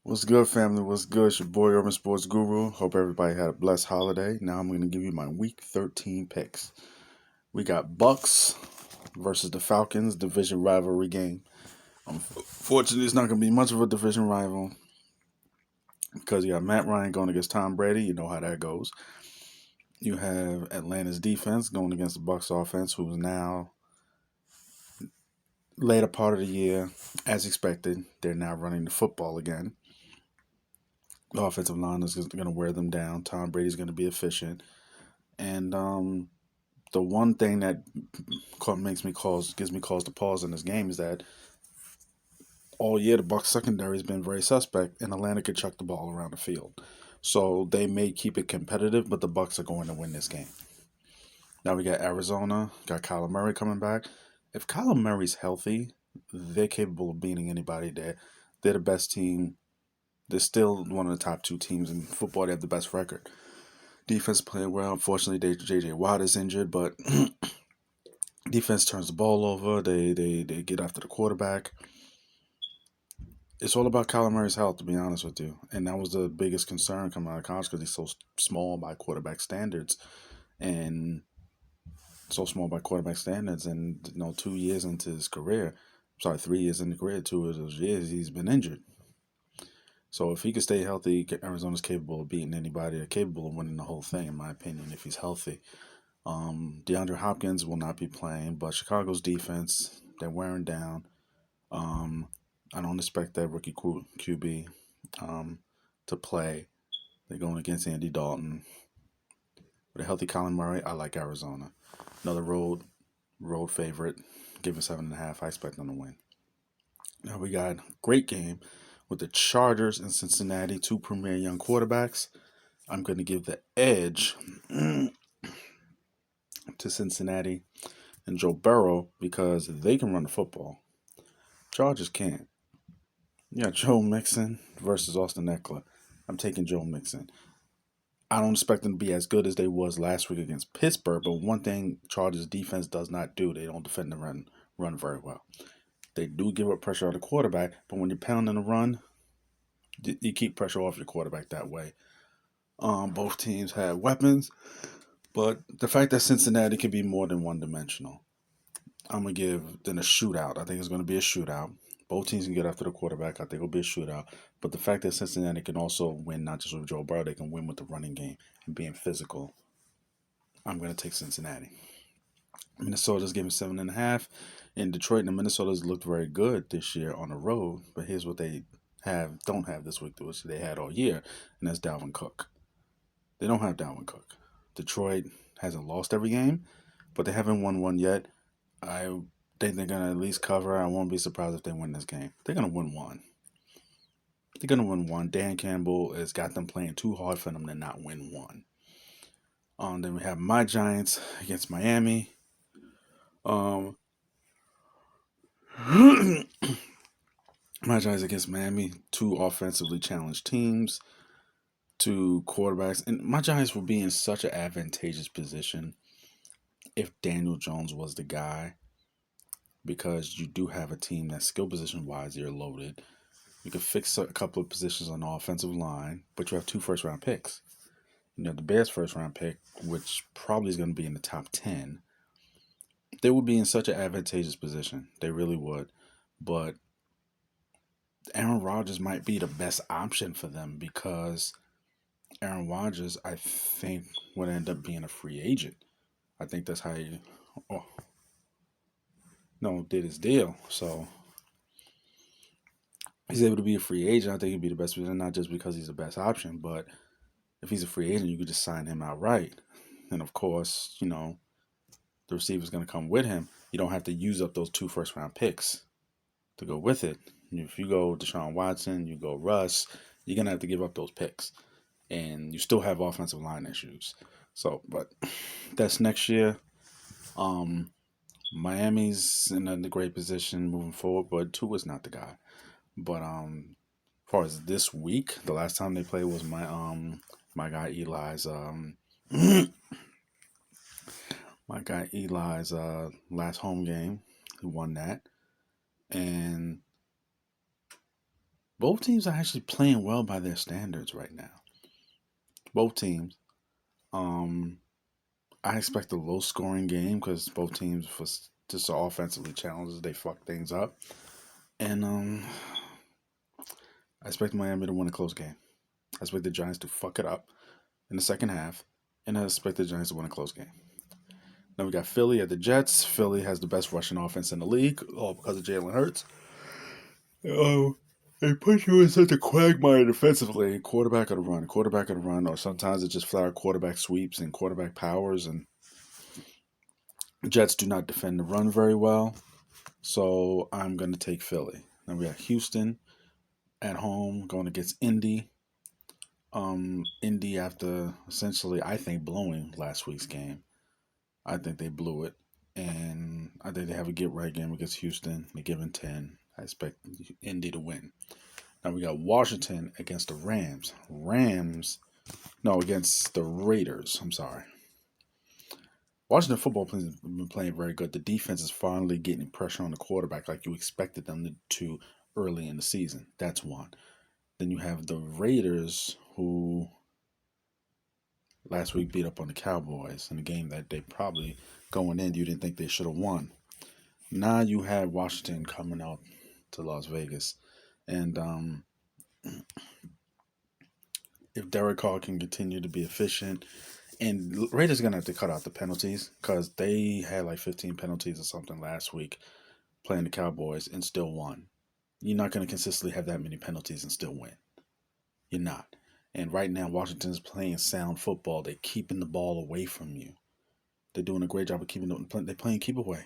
What's good, family? What's good? It's your boy, Urban Sports Guru. Hope everybody had a blessed holiday. Now I'm going to give you my Week 13 picks. We got Bucks versus the Falcons, division rivalry game. Unfortunately, it's not going to be much of a division rival because you got Matt Ryan going against Tom Brady. You know how that goes. You have Atlanta's defense going against the Bucks offense, who's now later part of the year, as expected. They're now running the football again. The offensive line is going to wear them down. Tom Brady's going to be efficient. And the one thing that gives me cause to pause in this game is that all year the Bucks secondary has been very suspect, and Atlanta could chuck the ball around the field. So they may keep it competitive, but the Bucks are going to win this game. Now we got Arizona, got Kyler Murray coming back. If Kyler Murray's healthy, they're capable of beating anybody there. They're the best team. They're still one of the top two teams in football. They have the best record. Defense playing well. Unfortunately, J.J. Watt is injured, but defense turns the ball over. They get after the quarterback. It's all about Kyler Murray's health, to be honest with you. And that was the biggest concern coming out of college because he's so small by quarterback standards. And so small by quarterback standards. And, 2 years into his career, sorry, 3 years into the career, 2 of those years, he's been injured. So if he can stay healthy, Arizona's capable of beating anybody. They're capable of winning the whole thing, in my opinion, if he's healthy. DeAndre Hopkins will not be playing, but Chicago's defense, they're wearing down. I don't expect that rookie QB to play. They're going against Andy Dalton. With a healthy Colin Murray, I like Arizona. Another road favorite, give it 7.5. I expect them to win. Now we got a great game with the Chargers and Cincinnati, two premier young quarterbacks. I'm going to give the edge to Cincinnati and Joe Burrow because they can run the football. Chargers can't. Yeah, Joe Mixon versus Austin Eckler. I'm taking Joe Mixon. I don't expect them to be as good as they was last week against Pittsburgh, but one thing Chargers defense does not do, they don't defend the run very well. They do give up pressure on the quarterback, but when you're pounding the run, you keep pressure off your quarterback that way. Both teams have weapons, but the fact that Cincinnati can be more than one dimensional, I'm gonna give them a shootout. I think it's gonna be a shootout. Both teams can get after the quarterback. I think it'll be a shootout. But the fact that Cincinnati can also win not just with Joe Burrow, they can win with the running game and being physical. I'm gonna take Cincinnati. Minnesota's giving 7.5. In Detroit, and the Minnesota's looked very good this year on the road. But here's what they don't have this week, which they had all year, and that's Dalvin Cook. They don't have Dalvin Cook. Detroit hasn't lost every game, but they haven't won one yet. I think they're gonna at least cover. I won't be surprised if they win this game. They're gonna win one. They're gonna win one. Dan Campbell has got them playing too hard for them to not win one. Then we have my Giants against Miami. Um, my Giants against Miami. Two offensively challenged teams. Two quarterbacks, and my Giants will be in such an advantageous position if Daniel Jones was the guy, because you do have a team that skill position wise you're loaded. You can fix a couple of positions on the offensive line, but you have two first round picks. You have the Bears' first round pick, which probably is going to be in the top 10. They would be in such an advantageous position. They really would. But Aaron Rodgers might be the best option for them because Aaron Rodgers, I think, would end up being a free agent. I think that's how he oh, no, did his deal. So he's able to be a free agent. I think he'd be the best position, not just because he's the best option, but if he's a free agent, you could just sign him outright. And of course, the receiver's going to come with him. You don't have to use up those two first round picks to go with it. If you go Deshaun Watson, you go Russ, you're going to have to give up those picks. And you still have offensive line issues. So, but that's next year. Miami's in a great position moving forward, but Tua is not the guy. But as far as this week, the last time they played was my guy Eli's last home game. He won that, and Both teams are actually playing well by their standards right now. Both teams. Um, I expect a low scoring game because both teams was just offensively challenged. They fuck things up, and I expect Miami to win a close game. I expect the Giants to fuck it up in the second half, and I expect the Giants to win a close game. Then we got Philly at the Jets. Philly has the best rushing offense in the league, all because of Jalen Hurts. Oh, they put you in such a quagmire defensively. Quarterback of the run, quarterback of the run, or sometimes it's just flat quarterback sweeps and quarterback powers. And Jets do not defend the run very well, so I'm going to take Philly. Then we got Houston at home going against Indy. Indy after essentially, I think, blowing last week's game. I think they blew it, and I think they have a get right game against Houston. They're giving 10. I expect Indy to win. Now we got Washington against the Rams. Against the Raiders. I'm sorry. Washington football players have been playing very good. The defense is finally getting pressure on the quarterback like you expected them to early in the season. That's one. Then you have the Raiders, who last week beat up on the Cowboys in a game that they probably going in you didn't think they should have won. Now you have Washington coming out to Las Vegas, and if Derek Carr can continue to be efficient, and Raiders are gonna have to cut out the penalties because they had like 15 penalties or something last week playing the Cowboys and still won. You're not gonna consistently have that many penalties and still win. You're not. And right now, Washington's playing sound football. They're keeping the ball away from you. They're doing a great job of keeping it. They're playing keep away.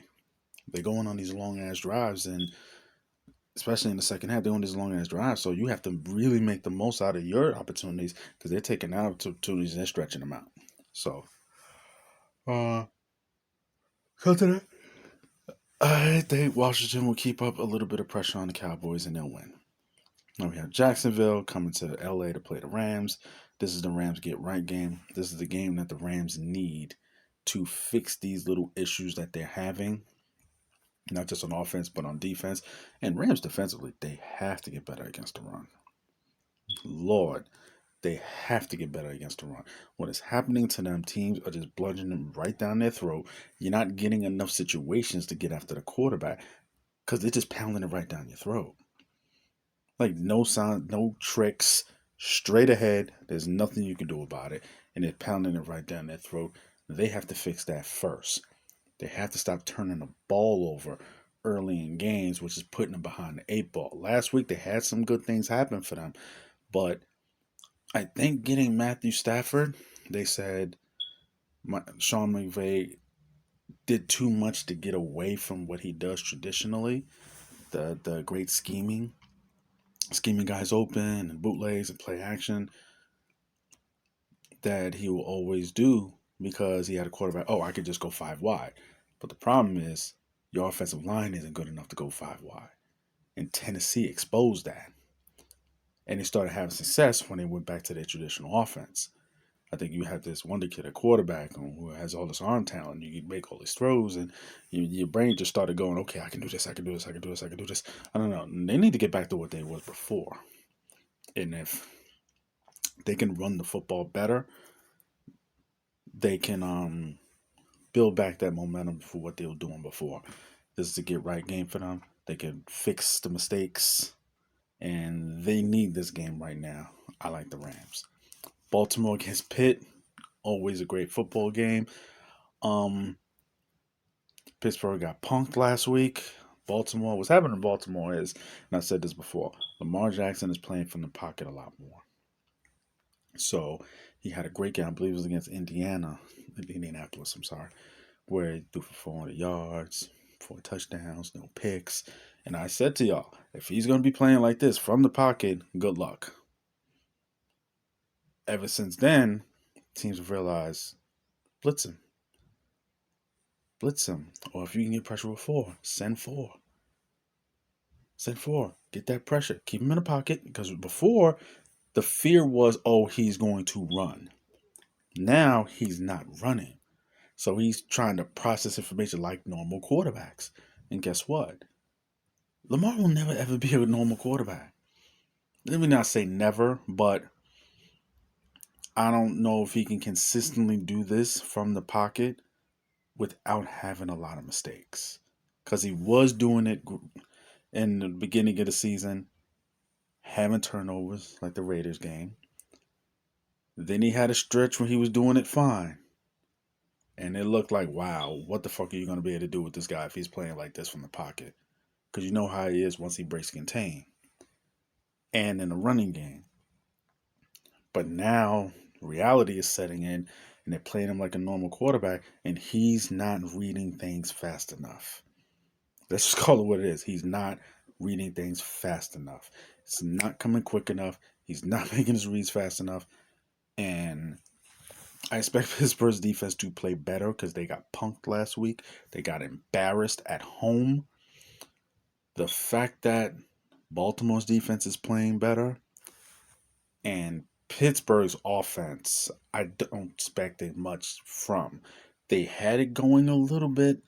They're going on these long ass drives, and especially in the second half, they're on these long ass drives. So you have to really make the most out of your opportunities because they're taking out opportunities and they're stretching them out. So, because of that, I think Washington will keep up a little bit of pressure on the Cowboys and they'll win. Now we have Jacksonville coming to LA to play the Rams. This is the Rams get right game. This is the game that the Rams need to fix these little issues that they're having, not just on offense, but on defense. And Rams defensively, they have to get better against the run. Lord, they have to get better against the run. What is happening to them, teams are just bludgeoning them right down their throat. You're not getting enough situations to get after the quarterback because they're just pounding it right down your throat. Like no sound, no tricks, straight ahead. There's nothing you can do about it. And they're pounding it right down their throat. They have to fix that first. They have to stop turning the ball over early in games, which is putting them behind the eight ball. Last week they had some good things happen for them, but I think getting Matthew Stafford, they said Sean McVay did too much to get away from what he does traditionally, the great scheming guys open and bootlegs and play action that he will always do because he had a quarterback. Oh, I could just go five wide. But the problem is your offensive line isn't good enough to go five wide. And Tennessee exposed that. And they started having success when they went back to their traditional offense. I think you have this wonder kid at quarterback who has all this arm talent. You can make all these throws, and your brain just started going, okay, I can do this, I can do this, I can do this, I can do this. I don't know. They need to get back to what they was before. And if they can run the football better, they can build back that momentum for what they were doing before. This is a get right game for them. They can fix the mistakes, and they need this game right now. I like the Rams. Baltimore against Pitt, always a great football game. Pittsburgh got punked last week. Baltimore, what's happening in Baltimore is, and I said this before, Lamar Jackson is playing from the pocket a lot more. So he had a great game. I believe it was against Indianapolis, I'm sorry, where he threw for 400 yards, 4 touchdowns, no picks. And I said to y'all, if he's going to be playing like this from the pocket, good luck. Ever since then, teams have realized, blitz him. Blitz him. Or if you can get pressure with 4, send 4. Send 4. Get that pressure. Keep him in the pocket. Because before, the fear was, oh, he's going to run. Now, he's not running. So he's trying to process information like normal quarterbacks. And guess what? Lamar will never ever be a normal quarterback. let me not say never, but I don't know if he can consistently do this from the pocket without having a lot of mistakes. Because he was doing it in the beginning of the season, having turnovers like the Raiders game. Then he had a stretch where he was doing it fine. And it looked like, wow, what the fuck are you going to be able to do with this guy if he's playing like this from the pocket? Because you know how he is once he breaks contain. And in the running game. But now reality is setting in and they're playing him like a normal quarterback and he's not reading things fast enough. Let's just call it what it is. He's not reading things fast enough. It's not coming quick enough. He's not making his reads fast enough. And I expect Pittsburgh's defense to play better because they got punked last week. They got embarrassed at home. The fact that Baltimore's defense is playing better and Pittsburgh's offense, I don't expect it much from. They had it going a little bit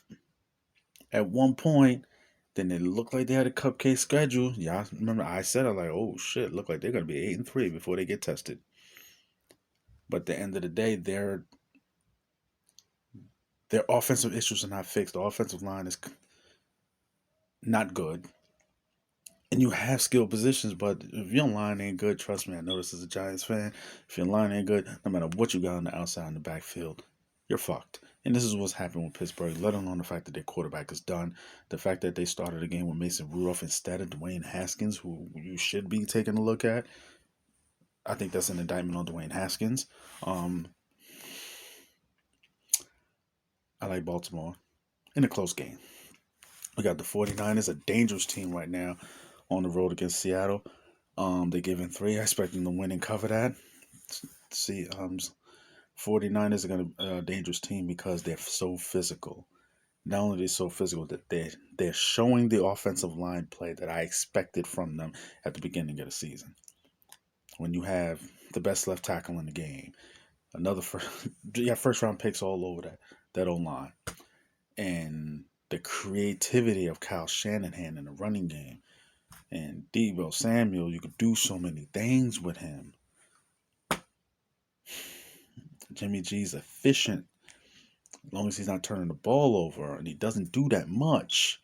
at one point. Then it looked like they had a cupcake schedule. Yeah, I remember I said it like, oh shit, look like they're gonna be 8-3 before they get tested. But at the end of the day, their offensive issues are not fixed. The offensive line is not good. And you have skilled positions, but if your line ain't good, trust me, I know this as a Giants fan. If your line ain't good, no matter what you got on the outside in the backfield, you're fucked. And this is what's happened with Pittsburgh, let alone the fact that their quarterback is done. The fact that they started a game with Mason Rudolph instead of Dwayne Haskins, who you should be taking a look at. I think that's an indictment on Dwayne Haskins. I like Baltimore in a close game. We got the 49ers, a dangerous team right now on the road against Seattle. They're giving 3. I expect them to win and cover that. See, 49ers are going to a dangerous team because they're so physical. Not only are they so physical, that they're showing the offensive line play that I expected from them at the beginning of the season. When you have the best left tackle in the game, you have first round picks all over that O line, and the creativity of Kyle Shanahan in the running game, and Deebo Samuel, you could do so many things with him. Jimmy G's efficient as long as he's not turning the ball over, and he doesn't do that much.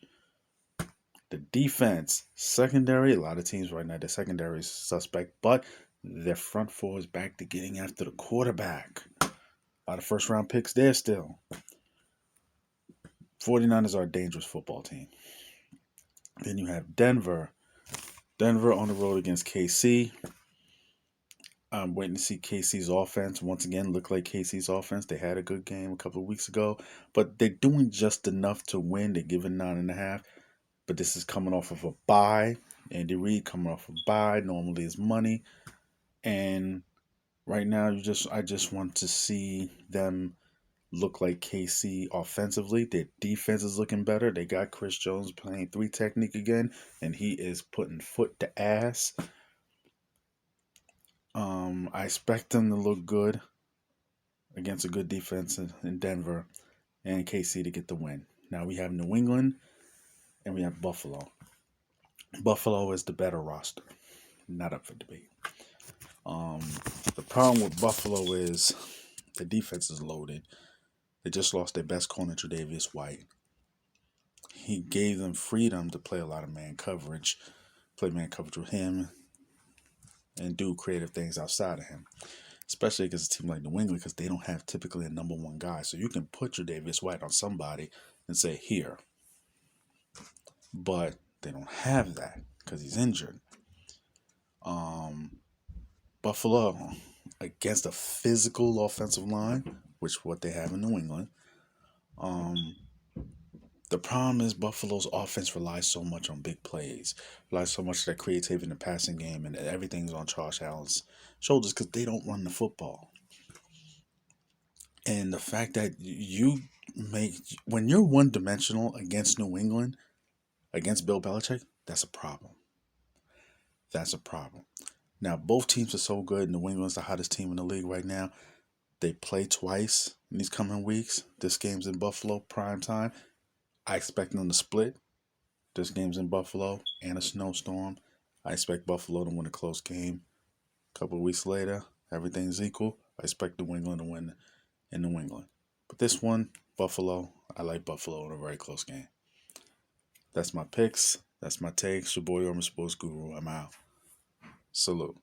The defense, secondary, a lot of teams right now, their secondary is suspect, but their front four is back to getting after the quarterback. A lot of first round picks there still. 49ers are a dangerous football team. Then you have Denver. Denver on the road against KC. I'm waiting to see KC's offense once again look like KC's offense. They had a good game a couple of weeks ago, but they're doing just enough to win. They're giving 9.5, but this is coming off of a bye. Andy Reid coming off a bye normally is money, and right now I just want to see them look like KC offensively. Their defense is looking better. They got Chris Jones playing 3 technique again, and he is putting foot to ass. I expect them to look good against a good defense in Denver and KC to get the win. Now we have New England and we have Buffalo. Buffalo is the better roster. Not up for debate. The problem with Buffalo is the defense is loaded. They just lost their best corner, Tre'Davious White. He gave them freedom to play a lot of man coverage, play man coverage with him, and do creative things outside of him. Especially against a team like New England, because they don't have typically a number one guy. So you can put Tre'Davious White on somebody and say, here. But they don't have that because he's injured. Buffalo against a physical offensive line, which what they have in New England. The problem is Buffalo's offense relies so much on big plays, relies so much on that creativity in the passing game, and everything's on Josh Allen's shoulders because they don't run the football. And the fact that when you're one dimensional against New England, against Bill Belichick, that's a problem. That's a problem. Now, both teams are so good. New England's the hottest team in the league right now. They play twice in these coming weeks. This game's in Buffalo, prime time. I expect them to split. This game's in Buffalo and a snowstorm. I expect Buffalo to win a close game. A couple of weeks later, everything's equal. I expect New England to win in New England. But this one, Buffalo, I like Buffalo in a very close game. That's my picks. That's my takes. Your boy, Orman Sports Guru. I'm out. Salute.